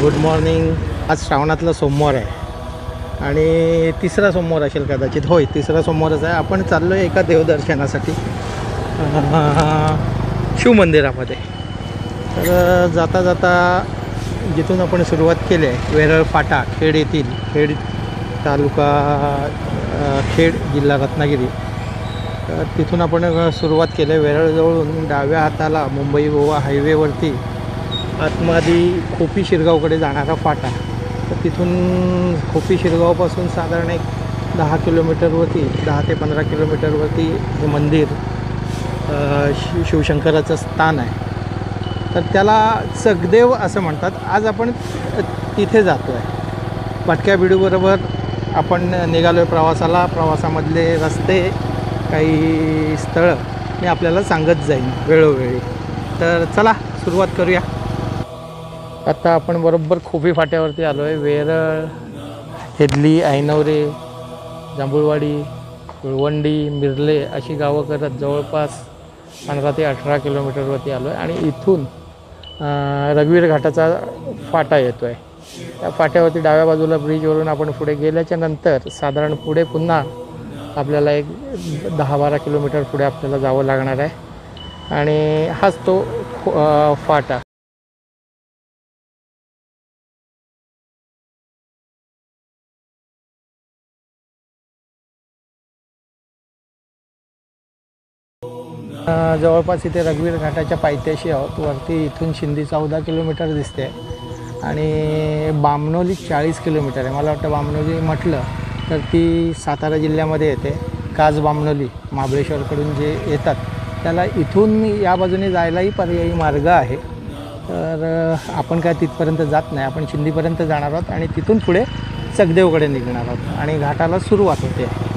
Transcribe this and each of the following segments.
Good morning. आज श्रावणातला सोमवार आहे आणि तिसरा सोमवार असेल कदाचित. होय, तिसरा सोमवारच आहे. आपण चाललो आहे एका देवदर्शनासाठी शिवमंदिरामध्ये. तर जाता जाता जिथून आपण सुरुवात केली आहे, वेरळ फाटा, खेड येथील, खेड तालुका, खेड जिल्हा रत्नागिरी. तर तिथून आपण सुरुवात केली आहे. वेरळजवळून डाव्या हाताला मुंबई गोवा हायवेवरती आतमध्ये खोपी शिरगावकडे जाणारा फाटा. तर तिथून खोपी शिरगावपासून साधारण एक 10 किलोमीटरवरती, 10 ते 15 किलोमीटरवरती हे मंदिर शिवशंकराचं स्थान आहे. तर त्याला चकदेव असं म्हणतात. आज आपण तिथे जातो आहे. पटक्या बिडूबरोबर आपण निघालो आहे प्रवासाला. प्रवासामधले रस्ते, काही स्थळं मी आपल्याला सांगत जाईन वेळोवेळी. तर चला सुरुवात करूया. आता आपण बरोबर खोपी फाट्यावरती आलो आहे. वेरळ, हेदली, ऐनवरे, जांभूळवाडी, गुळवंडी, मिरले अशी गावं करत जवळपास 15 ते 18 किलोमीटरवरती आलो आहे. आणि इथून रघुवीर घाटाचा फाटा येतो आहे. त्या फाट्यावरती डाव्या बाजूला ब्रिजवरून आपण पुढे गेल्याच्या नंतर साधारण पुढे पुन्हा आपल्याला एक 10-12 किलोमीटर पुढे आपल्याला जावं लागणार आहे. आणि हाच तो फाटा. जवळपास इथे रघुवीर घाटाच्या पायथ्याशी आहोत. वरती इथून शिंदी 14 किलोमीटर दिसते आणि बामणोली 40 किलोमीटर आहे. मला वाटतं बामणोली म्हटलं तर ती सातारा जिल्ह्यामध्ये येते. काज बामणोली महाबळेश्वरकडून जे येतात त्याला इथून या बाजूने जायलाही पर्यायी मार्ग आहे. तर आपण काय तिथपर्यंत जात नाही. आपण शिंदीपर्यंत जाणार आहोत आणि तिथून पुढे चकदेवकडे निघणार आहोत आणि घाटाला सुरुवात होते.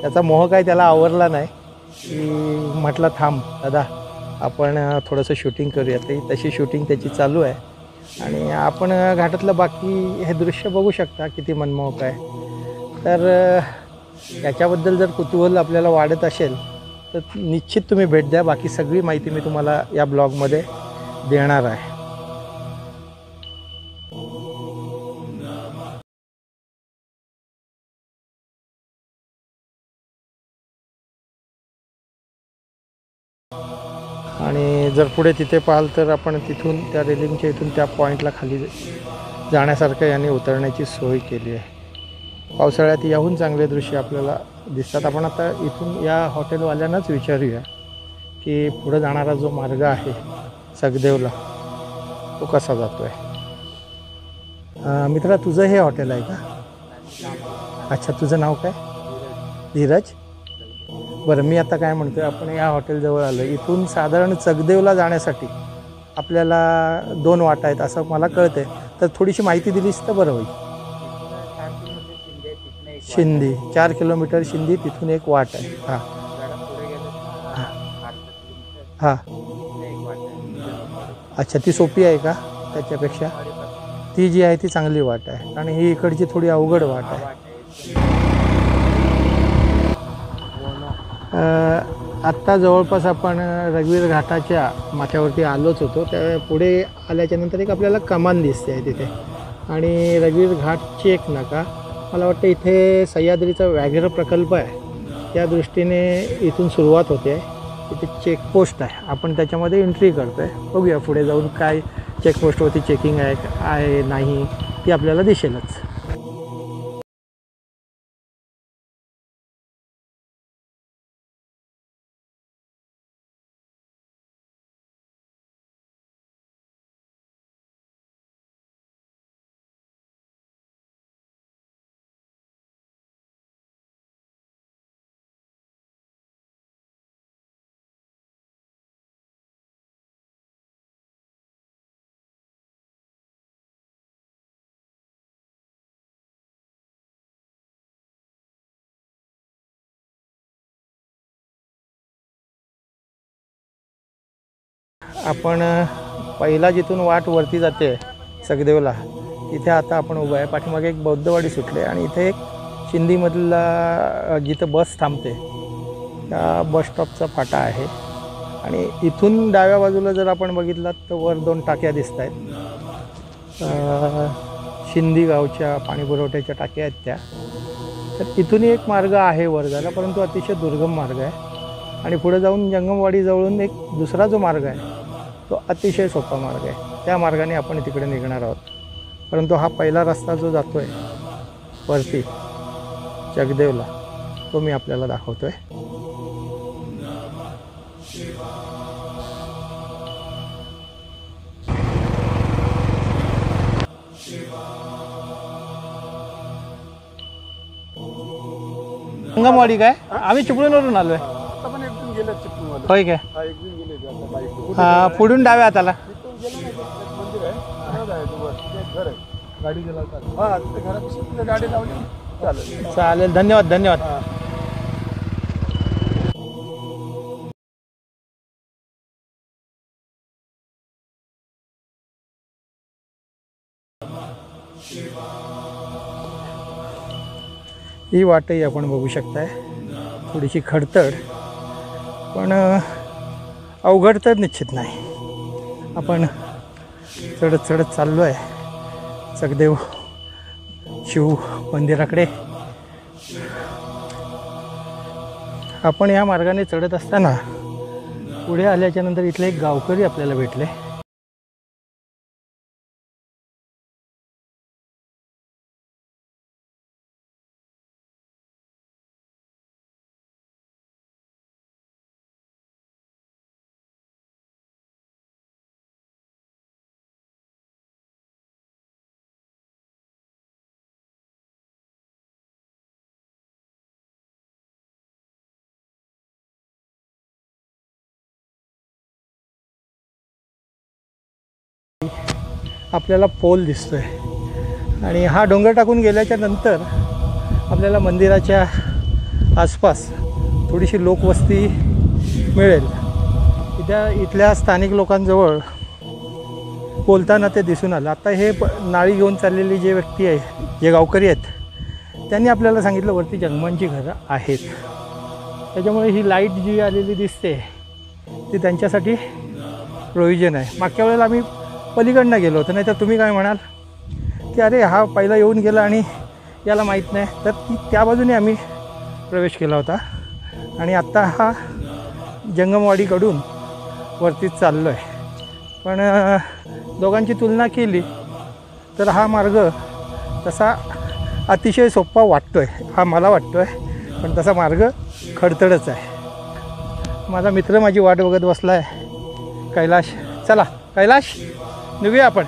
त्याचा मोह काय त्याला आवरला नाही की म्हटलं थांब दादा, आपण थोडंसं शूटिंग करूया. तशी शूटिंग त्याची चालू आहे. आणि आपण घाटातलं बाकी हे दृश्य बघू शकता किती मनमोहक आहे. तर याच्याबद्दल जर कुतूहल आपल्याला वाढत असेल तर निश्चित तुम्ही भेट द्या. बाकी सगळी माहिती मी तुम्हाला या ब्लॉगमध्ये देणार आहे. आणि जर पुढे तिथे पाहाल तर आपण तिथून त्या रेलिंगच्या इथून त्या पॉईंटला खाली जाण्यासारखं यांनी उतरण्याची सोय केली आहे. पावसाळ्यात याहून चांगले दृश्य आपल्याला दिसतात. आपण आता इथून या हॉटेलवाल्यांनाच विचारूया की पुढे जाणारा जो मार्ग आहे चकदेवला तो कसा जातो आहे. मित्रा, तुझं हे हॉटेल आहे का? अच्छा, तुझं नाव काय? धीरज. बरं, मी आता काय म्हणतो आहे, आपण या हॉटेलजवळ आलो. इथून साधारण चकदेवला जाण्यासाठी आपल्याला 2 वाटा आहेत असं मला कळतं आहे. तर थोडीशी माहिती दिलीस तर बरं होईल. शिंदी 4 किलोमीटर शिंदी, तिथून एक वाट आहे. हां हां. अच्छा, ती सोपी आहे का? त्याच्यापेक्षा ती जी आहे ती चांगली वाट आहे आणि ही इकडची थोडी अवघड वाट आहे. आत्ता जवळपास आपण रघुवीर घाटाच्या माथ्यावरती आलोच होतो. त्या पुढे आल्याच्यानंतर एक आपल्याला कमान दिसते आहे तिथे. आणि रघुवीर घाट चेक नाका, मला वाटतं इथे सह्याद्रीचा व्याघ्र प्रकल्प आहे. त्या दृष्टीने इथून सुरुवात होते. इथे चेकपोस्ट आहे. आपण त्याच्यामध्ये एंट्री करतो आहे. बघूया पुढे जाऊन काय चेकपोस्टवरती चेकिंग आहे नाही ती आपल्याला दिसेलच. आपण पहिला जिथून वाट वरती जाते चगदेवला, इथे आता आपण उभं आहे. पाठीमागे एक बौद्धवाडी सुटले आणि इथे एक चिंदीमधला जिथं बस थांबते त्या बस स्टॉपचा फाटा आहे. आणि इथून डाव्या बाजूला जर आपण बघितलात तर वर 2 टाक्या दिसत आहेत. शिंदी गावच्या पाणीपुरवठ्याच्या टाक्या आहेत त्या. तर इथूनही एक मार्ग आहे वर जायला, परंतु अतिशय दुर्गम मार्ग आहे. आणि पुढे जाऊन जंगमवाडीजवळून एक दुसरा जो मार्ग आहे तो अतिशय सोपा मार्ग आहे. त्या मार्गाने आपण तिकडे निघणार आहोत. परंतु हा पहिला रस्ता जो जातो आहे वरती चगदेवला, तो मी आपल्याला दाखवतो आहे. जंगमवाडी काय? आम्ही चिपळूणवरून आलो आहे. होय काय? पुढून डाव्या हाताला चालेल. धन्यवाद धन्यवाद. ही वाटही आपण बघू शकताय, थोडीशी खडतड, पण अवघड तर निश्चित नाही. आपण चढत चढत चाललो आहे चगदेव शिव मंदिराकडे. आपण या मार्गाने चढत असताना पुढे आल्याच्या नंतर इथले एक गावकरी आपल्याला भेटले. आपल्याला पोल दिसतोय आणि हा डोंगर टाकून गेल्याच्या नंतर आपल्याला मंदिराच्या आसपास थोडीशी लोकवस्ती मिळेल. इथल्या स्थानिक लोकांजवळ बोलताना ते दिसून आलं. आता हे नाळी घेऊन चाललेली जे व्यक्ती आहे, जे गावकरी आहेत, त्यांनी आपल्याला सांगितलं वरती जंगमांची घरं आहेत. त्याच्यामुळे ही लाईट जी आलेली दिसते ती त्यांच्यासाठी प्रोव्हिजन आहे. मागच्या वेळेला आम्ही पलीकडनं गेलो होतो, नाही तर तुम्ही काय म्हणाल की अरे हा पहिला येऊन गेला आणि याला माहीत नाही. तर त्या बाजूने आम्ही प्रवेश केला होता आणि आत्ता हा जंगमवाडीकडून वरतीच चाललो आहे. पण दोघांची तुलना केली तर हा मार्ग तसा अतिशय सोपा वाटतो आहे, हा मला वाटतो आहे. पण तसा मार्ग खडतडच आहे. माझा मित्र माझी वाट बघत बसला आहे, कैलाश. चला कैलाश, निघूया आपण.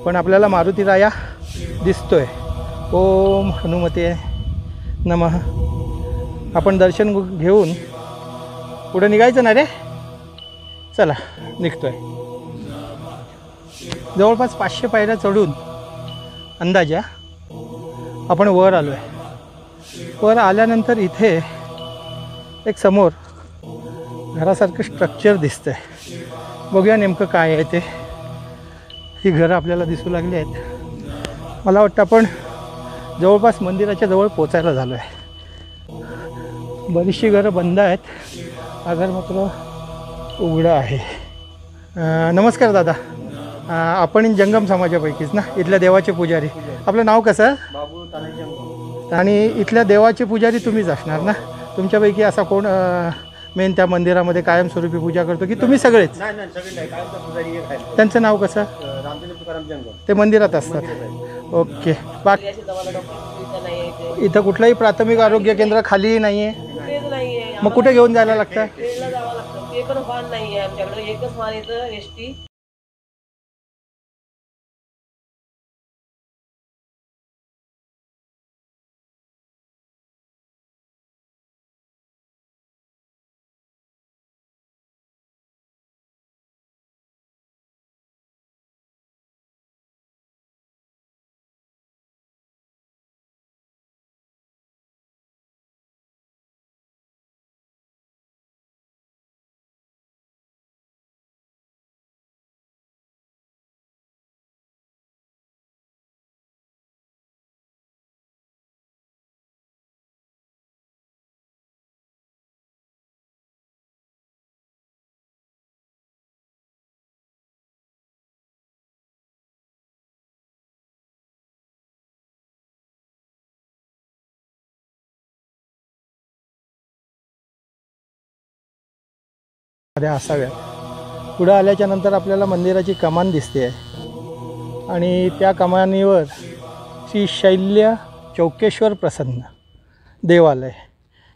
पण आपल्याला मारुती राया दिसतोय. ओम हनुमते नमः. आपण दर्शन घेऊन पुढे निघायचं ना रे. चला निघतोय. जवळपास 500 पायऱ्या चढून अंदाजा आपण वर आलो आहे. वर आल्यानंतर इथे एक समोर घरासारखं स्ट्रक्चर दिसतं आहे. बघूया नेमकं काय आहे ते. ही घरं आपल्याला दिसू लागली आहेत. मला वाटतं आपण जवळपास मंदिराच्या जवळ पोचायला झालो आहे. बरीचशी घरं बंद आहेत, हा घर मात्र उघडं आहे. नमस्कार दादा. आपण जंगम समाजापैकीच ना, इथल्या देवाचे पुजारी. आपलं नाव कसं? बाबू तानाजी. आणि इथल्या देवाचे पुजारी तुम्हीच असणार ना? तुमच्यापैकी असा कोण मेन त्या मंदिरामध्ये कायमस्वरूपी पूजा करतो की तुम्ही सगळेच? नाही नाही, सगळे नाही. कायमचा पुजारी एक आहे. त्यांचं नाव कसं? रामचंद्र तुकाराम जंगम. ते मंदिरात असतात. ओके. बाकी इथं कुठलंही प्राथमिक आरोग्य केंद्र खाली नाही आहे? मग कुठे घेऊन जायला लागतं? ते पण वाहन नाही आहे आमच्याकडे. एकच वाहन येतं एसटी. मध्ये असाव्यात. पुढं आल्याच्या नंतर आपल्याला मंदिराची कमान दिसते आहे आणि त्या कमानीवर श्री शैल्य चौकेश्वर प्रसन्न देवालय,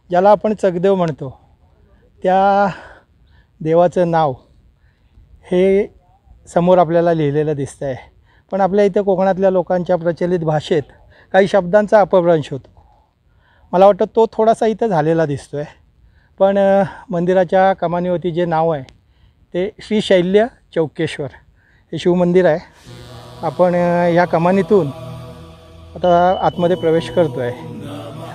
ज्याला आपण चकदेव म्हणतो, त्या देवाचं नाव हे समोर आपल्याला लिहिलेलं दिसतं आहे. पण आपल्या इथं कोकणातल्या लोकांच्या प्रचलित भाषेत काही शब्दांचा अपभ्रंश होतो. मला वाटतं तो थोडासा इथं झालेला दिसतो आहे. पण मंदिराच्या कमानीवरती जे नाव आहे ते श्री शैल्य चौकेश्वर हे शिवमंदिर आहे. आपण ह्या कमानीतून आता आतमध्ये प्रवेश करतो आहे.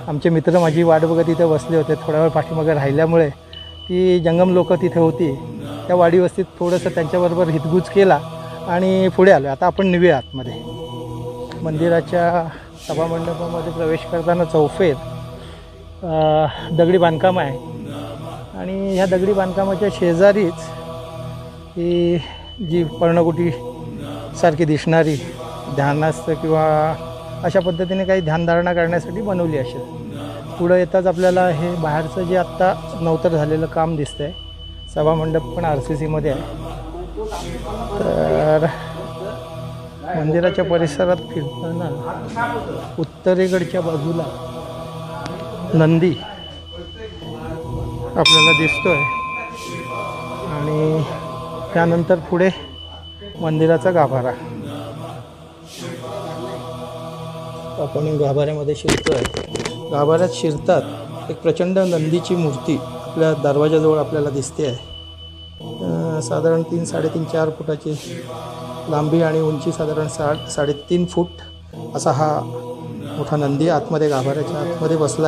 आमचे मित्र माझी वाट बघत इथे बसले होते. थोडा वेळ पाठीमागे राहिल्यामुळे ती जंगम लोक तिथे होती. त्या वाडी वस्तीत थोडंसं त्यांच्याबरोबर हितगुज केला आणि पुढे आलो. आता आपण निघूया आतमध्ये. मंदिराच्या सभामंडपामध्ये प्रवेश करताना चौफेर दगडी बांधकाम आहे आणि ह्या दगडी बांधकामाच्या शेजारीच ही जी पर्णकुटीसारखी दिसणारी ध्यानास्थ किंवा अशा पद्धतीने काही ध्यानधारणा करण्यासाठी बनवली असेल. पुढं येताच आपल्याला हे बाहेरचं जे आत्ता नवतर झालेलं काम दिसतं आहे. सभामंडप पण RCCमध्ये आहे. तर मंदिराच्या परिसरात फिरताना उत्तरेकडच्या बाजूला नंदी आपल्याला दिसतो आहे आणि त्यानंतर पुढे मंदिराचा गाभारा. आपण गाभाऱ्यामध्ये शिरतो आहे. गाभाऱ्यात शिरतात एक प्रचंड नंदीची मूर्ती आपल्या दरवाजाजवळ आपल्याला दिसते आहे. साधारण 3-3.5-4 फुटाची लांबी आणि उंची साधारण 3.5 फूट असा हा मोठा नंदी आतमध्ये गाभाऱ्याच्या आतमध्ये बसला.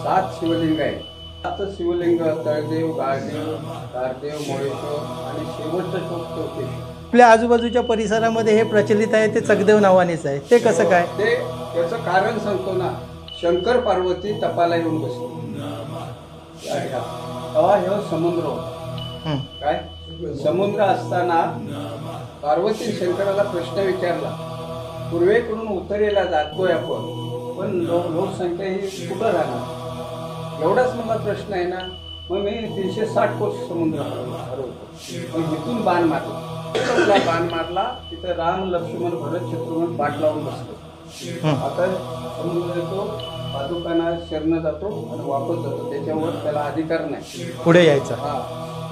सात शिवलिंग आहे. 7 शिवलिंग तळदेव, गाळदेव, कारदेव, मोळेश्वर आणि शेवटचं टोक चौकेश्वर. आपल्या आजूबाजूच्या परिसरामध्ये हे प्रचलित आहे ते चकदेव नावानेच आहे. ते कसं काय? ते त्याचं कारण सांगतो ना. शंकर पार्वती तपाला येऊन बसली तेव्हा हे समुद्र होता. काय समुद्र असताना पार्वती शंकराला प्रश्न विचारला, पूर्वेकडून उत्तरेला जातोय आपण, पण लोकसंख्या ही कुठं राहणार, एवढाच मला प्रश्न आहे ना. मग मी 360 कोस समुद्र हरवतो. मग इथून बाण मारला. बाण मारला तिथं राम, लक्ष्मण, भरत, शत्रुघ्न पाठ लावून बसलो. आता समुद्र येतो, पादुकांना शरण जातो आणि वापस जातो. त्याच्यावर त्याला अधिकार नाही पुढे यायचा. हा,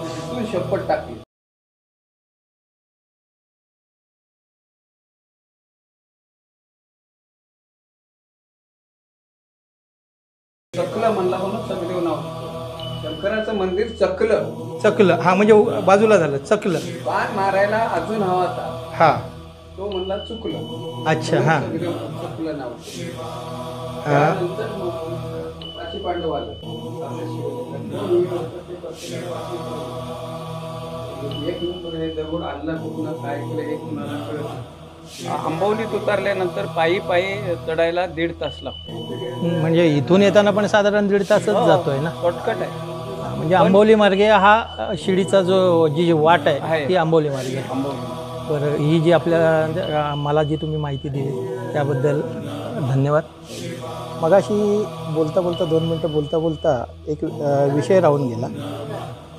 तिथून शपथ टाकली. चकलं म्हणला म्हणून चकदेव नाव. शंकराचं मंदिर चकलं. हा म्हणजे बाजूला झालं चकलं. बाण मारायला अजून हवा होता. हा, तो म्हणला चुकलं. अच्छा. हा, चकलं नाव. त्यानंतर पाची पांडव आलं. एक नंबर हे दगड आणला कुठला, काय केलं हे कुणाला कळत. आंबवलीत उतरल्यानंतर पायी चढायला 1.5 तास लागतो. म्हणजे इथून येताना पण साधारण 1.5 तासच जातोय ना. शॉर्टकट आहे. म्हणजे आंबोली मार्गे हा शिडीचा जी वाट आहे ती आंबोली मार्गे. बरं, ही जी आपल्या मला जी तुम्ही माहिती दिली त्याबद्दल धन्यवाद. मगाशी बोलता 2 मिनटं बोलता एक विषय राहून गेला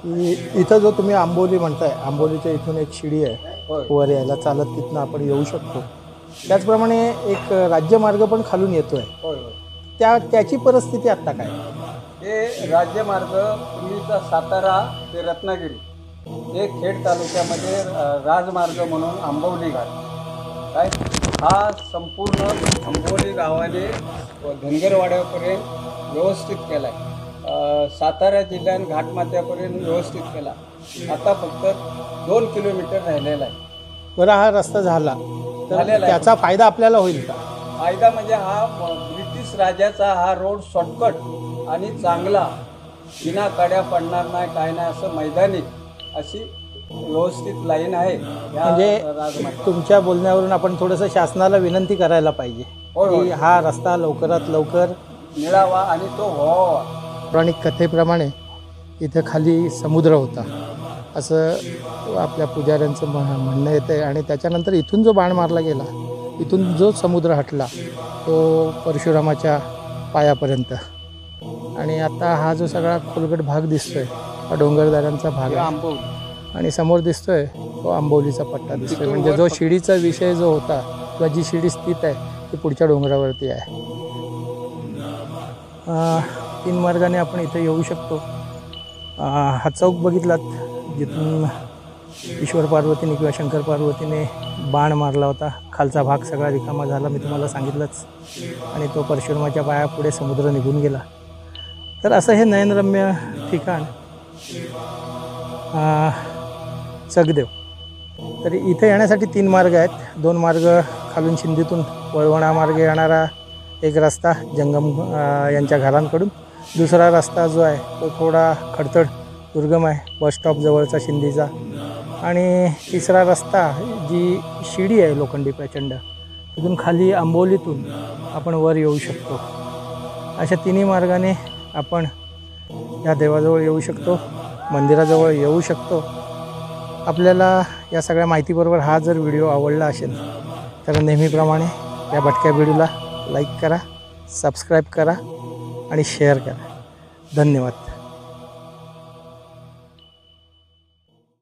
की इथं जो तुम्ही आंबोली म्हणताय, आंबोलीच्या इथून एक शिडी आहे वर यायला, चालत तिथनं आपण येऊ शकतो. त्याचप्रमाणे एक राज्यमार्ग पण खालून येतो आहे. त्याची परिस्थिती आत्ता काय? हे राज्यमार्ग पूर्वीचा सातारा ते रत्नागिरी, हे खेड तालुक्यामध्ये राजमार्ग म्हणून आंबवली घाट काय, हा संपूर्ण आंबवली गावाने धनगरवाड्यापर्यंत व्यवस्थित केला आहे. सातारा जिल्ह्यात घाटमाथ्यापर्यंत व्यवस्थित केला. आता फक्त 2 किलोमीटर राहिलेला आहे. बरं, हा रस्ता झाला तर त्याचा फायदा आपल्याला होईल का? फायदा म्हणजे हा पोलीस राजाचा हा रोड शॉर्टकट आणि चांगला, बिना काड्या पडणार नाही, काय नाही, असं मैदानी अशी व्यवस्थित लाईन आहे या म्हणजे राजमार्गावर. तुमच्या बोलण्यावरून आपण थोडंसं शासनाला विनंती करायला पाहिजे होय, होय. की हा रस्ता लवकरात लवकर. मिळावा आणि तो व्हावा. पौराणिक कथेप्रमाणे इथं खाली समुद्र होता असं आपल्या पुजाऱ्यांचं म्हणणं येतं आहे. आणि त्याच्यानंतर इथून जो बाण मारला गेला, इथून जो समुद्र हटला तो परशुरामाच्या पायापर्यंत. आणि आता हा जो सगळा खोलगट भाग दिसतोय हा डोंगरदऱ्यांचा भाग आहे. आंबोली. आणि समोर दिसतोय तो आंबोलीचा पट्टा दिसतोय. म्हणजे जो शिडीचा विषय जो होता किंवा जी शिडी स्थित आहे ती पुढच्या डोंगरावरती आहे. 3 मार्गाने आपण इथं येऊ शकतो. हा चौक बघितलात जिथून ईश्वर पार्वतीने किंवा शंकर पार्वतीने बाण मारला होता. खालचा भाग सगळा रिकामा झाला, मी तुम्हाला सांगितलंच. आणि तो परशुरामाच्या पायापुढे समुद्र निघून गेला. तर असं हे नयनरम्य ठिकाण चगदेव. तर इथे येण्यासाठी 3 मार्ग आहेत. 2 मार्ग खालून शिंदीतून वळवणा मार्गे येणारा एक रस्ता जंगम यांच्या घरांकडून. दुसरा रस्ता जो आहे तो थोडा खडतड दुर्गम आहे, बस स्टॉप जवळचा शिंदीचा. आणि तिसरा रस्ता जी शिडी आहे लोखंडी प्रचंड, तिथून खाली आंबोलीतून आपण वर येऊ शकतो. अशा 3 मार्गाने आपण या देवाजवळ येऊ शकतो, मंदिराजवळ येऊ शकतो. आपल्याला या सगळ्या माहितीबरोबर हा जर व्हिडिओ आवडला असेल तर नेहमीप्रमाणे या भटक्या व्हिडिओला लाईक करा, सबस्क्राईब करा आणि शेअर करा. धन्यवाद.